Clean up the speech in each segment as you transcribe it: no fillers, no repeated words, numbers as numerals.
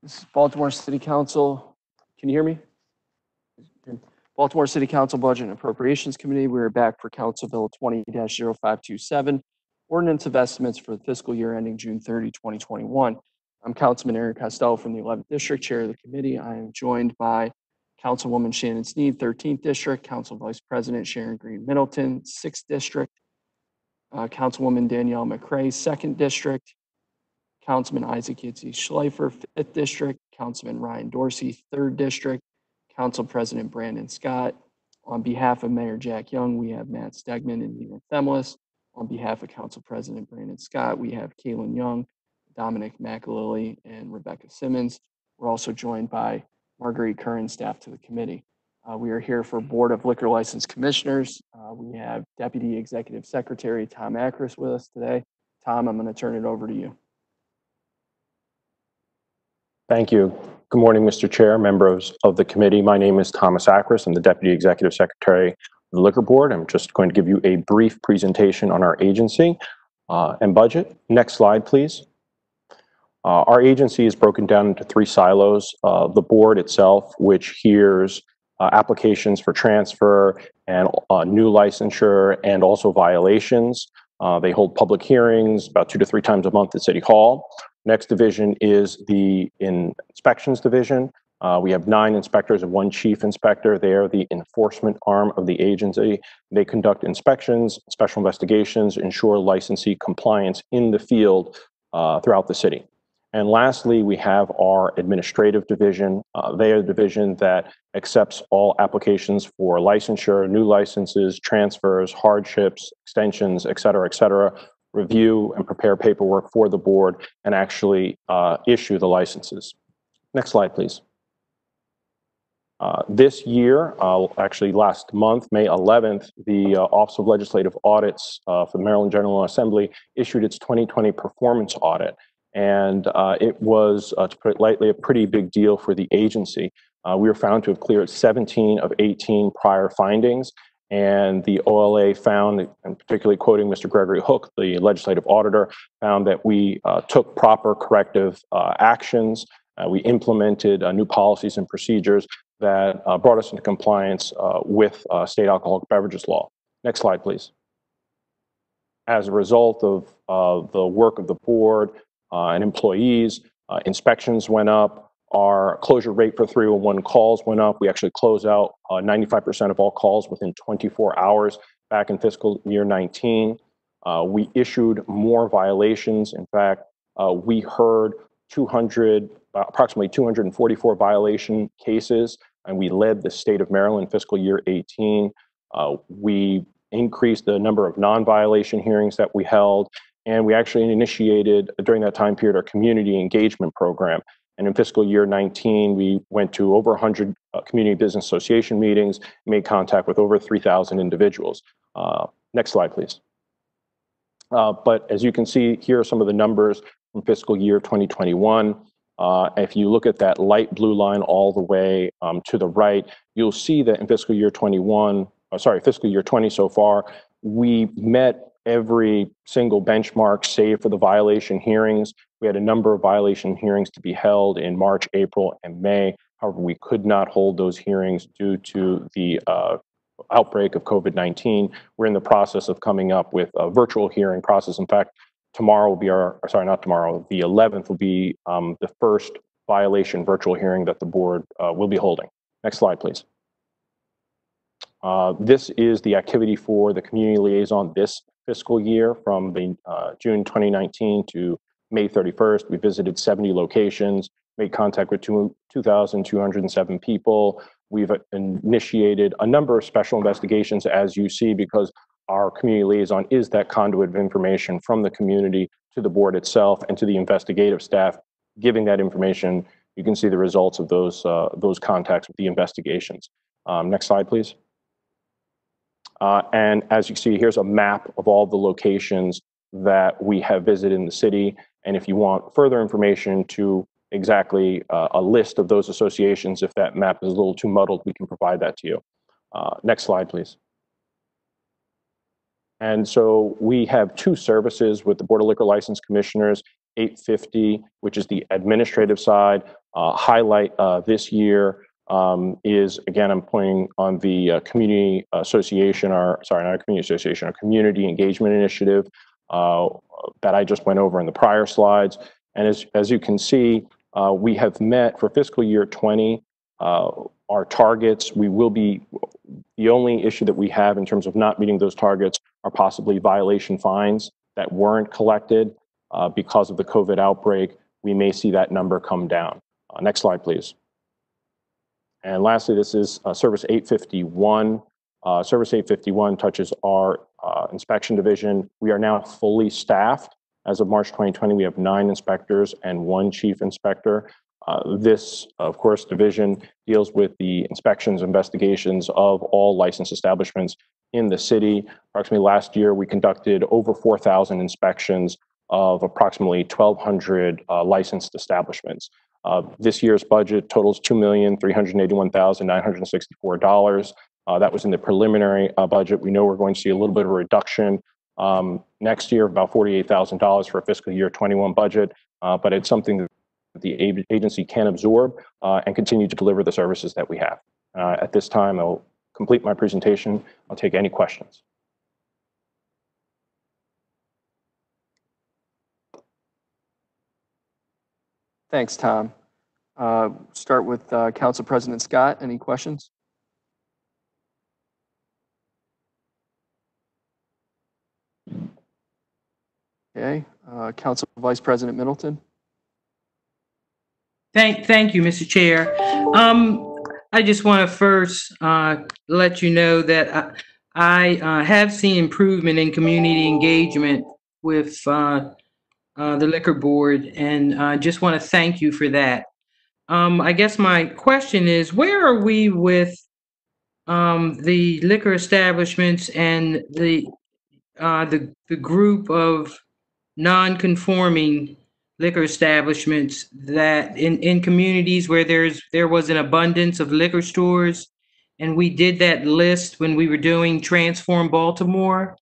This is Baltimore City Council. Can you hear me? Baltimore City Council Budget and Appropriations Committee. We are back for Council Bill 20-0527, Ordinance of Estimates for the fiscal year ending June 30, 2021. I'm Councilman Eric Costello from the 11th District, Chair of the committee. I am joined by Councilwoman Shannon Sneed, 13th District, Council Vice President Sharon Green Middleton, 6th District, Councilwoman Danielle McCray, 2nd District, Councilman Isaac Yitzi Schleifer, 5th District, Councilman Ryan Dorsey, 3rd District, Council President Brandon Scott. On behalf of Mayor Jack Young, we have Matt Stegman and Nina Themlis. On behalf of Council President Brandon Scott, we have Kaylin Young, Dominic McAlilly, and Rebecca Simmons. We're also joined by Marguerite Curran, staff to the committee. We are here for Board of Liquor License Commissioners. We have Deputy Executive Secretary Tom Akris with us today. Tom, I'm going to turn it over to you. Thank you. Good morning, Mr. Chair, members of the committee. My name is Thomas Akris. I'm the Deputy Executive Secretary of the Liquor Board. I'm just going to give you a brief presentation on our agency and budget. Next slide, please. Our agency is broken down into 3 silos. The board itself, which hears applications for transfer and new licensure and also violations. They hold public hearings about 2 to 3 times a month at City Hall. Next division is the inspections division. We have 9 inspectors and 1 chief inspector. They are the enforcement arm of the agency. They conduct inspections, special investigations, ensure licensee compliance in the field throughout the city. And lastly, we have our administrative division. They are the division that accepts all applications for licensure, new licenses, transfers, hardships, extensions, et cetera, review and prepare paperwork for the board, and actually issue the licenses. Next slide, please. This year, actually last month, May 11th, the Office of Legislative Audits for the Maryland General Assembly issued its 2020 performance audit. And it was, to put it lightly, a pretty big deal for the agency. We were found to have cleared 17 of 18 prior findings. And the OLA found, and particularly quoting Mr. Gregory Hook, the legislative auditor, found that we took proper corrective actions. We implemented new policies and procedures that brought us into compliance with state alcoholic beverages law. Next slide, please. As a result of the work of the board and employees, inspections went up. Our closure rate for 301 calls went up. We actually closed out 95% of all calls within 24 hours back in fiscal year 19. We issued more violations. In fact, we heard approximately 244 violation cases, and we led the state of Maryland fiscal year 18. We increased the number of non-violation hearings that we held, and we actually initiated, during that time period, our community engagement program. And in fiscal year 19, we went to over 100 community business association meetings, made contact with over 3,000 individuals. Next slide, please. But as you can see, here are some of the numbers from fiscal year 2021. If you look at that light blue line all the way to the right, you'll see that in fiscal year 20 so far, we met every single benchmark save for the violation hearings. We had a number of violation hearings to be held in March, April, and May. However, we could not hold those hearings due to the outbreak of COVID-19. We're in the process of coming up with a virtual hearing process. In fact, tomorrow will be the 11th will be the first violation virtual hearing that the board will be holding. Next slide, please. This is the activity for the community liaison this fiscal year from the June 2019 to May 31st. We visited 70 locations, made contact with 2,207 people. We've initiated a number of special investigations, as you see, because our community liaison is that conduit of information from the community to the board itself and to the investigative staff. Giving that information, you can see the results of those contacts with the investigations. Next slide, please. And as you see, here's a map of all the locations that we have visited in the city. And if you want further information to exactly a list of those associations, if that map is a little too muddled, we can provide that to you. Next slide, please. And so we have 2 services with the Board of Liquor License Commissioners, 850, which is the administrative side, highlight this year is, again, I'm pointing on the community association, or sorry, not a community association, a community engagement initiative that I just went over in the prior slides. And as you can see, we have met for fiscal year 20 our targets. We will be, the only issue that we have in terms of not meeting those targets are possibly violation fines that weren't collected because of the COVID outbreak. We may see that number come down. Next slide, please. And lastly, this is Service 851. Service 851 touches our inspection division. We are now fully staffed. As of March 2020, we have 9 inspectors and 1 chief inspector. This, of course, division deals with the inspections, investigations of all licensed establishments in the city. Approximately last year, we conducted over 4,000 inspections of approximately 1,200 licensed establishments. This year's budget totals $2,381,964. That was in the preliminary budget. We know we're going to see a little bit of a reduction next year, about $48,000 for a fiscal year 21 budget, but it's something that the agency can absorb and continue to deliver the services that we have. At this time, I'll complete my presentation. I'll take any questions. Thanks, Tom. Start with Council President Scott. Any questions? Okay. Council Vice President Middleton. Thank you, Mr. Chair. I just want to first let you know that I have seen improvement in community engagement with the Liquor Board, and I just want to thank you for that. I guess my question is, where are we with the liquor establishments and the group of non-conforming liquor establishments that in communities where there was an abundance of liquor stores, and we did that list when we were doing Transform Baltimore?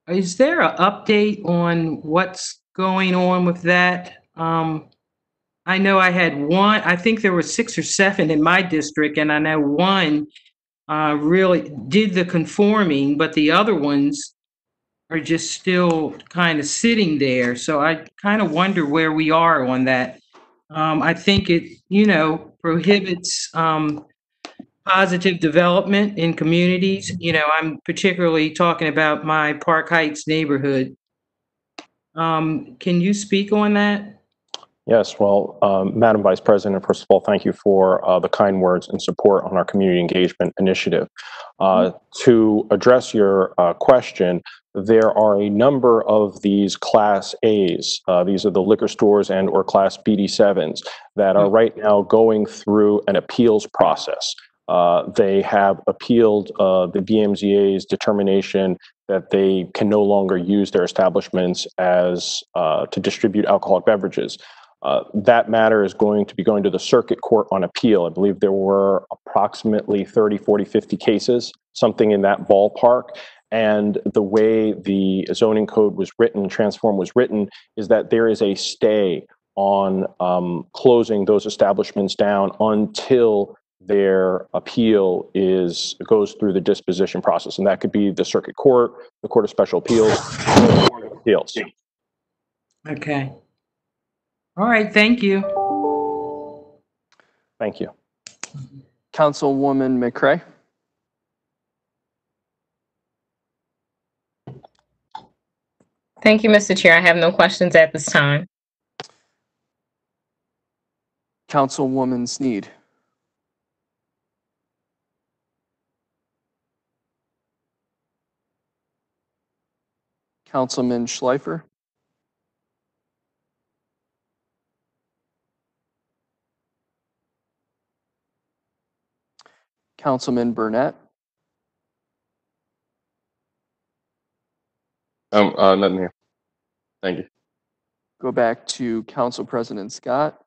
Is there an update on what's going on with that? I know I had one, I think there were 6 or 7 in my district, and I know one really did the conforming, but the other ones are just still kind of sitting there. So I kind of wonder where we are on that. I think it, prohibits positive development in communities. I'm particularly talking about my Park Heights neighborhood. Can you speak on that? Yes, well, Madam Vice President, first of all, thank you for the kind words and support on our community engagement initiative. To address your question, there are a number of these Class A's. These are the liquor stores and or Class BD7s that are right now going through an appeals process. They have appealed the BMZA's determination that they can no longer use their establishments as to distribute alcoholic beverages. That matter is going to be going to the circuit court on appeal. I believe there were approximately 30, 40, 50 cases, something in that ballpark. And the way the zoning code was written, Transform was written, is that there is a stay on closing those establishments down until their appeal goes through the disposition process. And that could be the circuit court, the Court of Special Appeals, the Court of Appeals. Okay. All right, thank you. Thank you. Councilwoman McCray. Thank you, Mr. Chair. I have no questions at this time. Councilwoman Sneed. Councilman Schleifer. Councilman Burnett. Nothing here. Thank you. Go back to Council President Scott.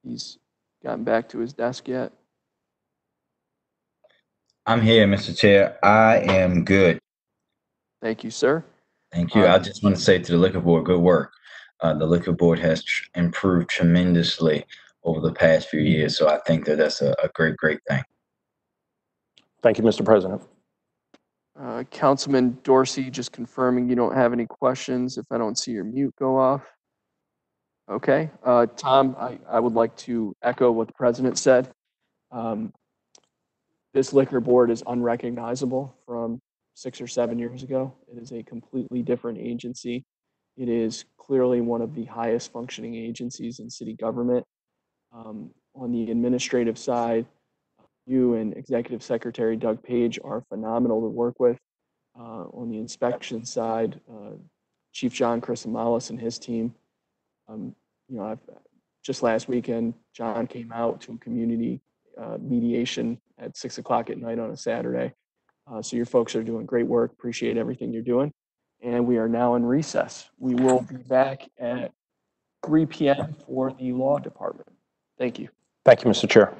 He's gotten back to his desk yet. I'm here, Mr. Chair. I am good. Thank you, sir. Thank you. I just want to say to the Liquor Board, good work. The Liquor Board has improved tremendously over the past few years. So I think that that's a great, great thing. Thank you, Mr. President. Councilman Dorsey, just confirming you don't have any questions if I don't see your mute go off. Okay. Tom, I would like to echo what the president said. This liquor board is unrecognizable from 6 or 7 years ago. It is a completely different agency. It is clearly one of the highest functioning agencies in city government. On the administrative side, you and Executive Secretary Doug Page are phenomenal to work with. On the inspection side, Chief John Chrisomalis and his team. Just last weekend, John came out to a community mediation at 6 o'clock at night on a Saturday. So your folks are doing great work. Appreciate everything you're doing. And we are now in recess. We will be back at 3 p.m. for the law department. Thank you. Thank you, Mr. Chair.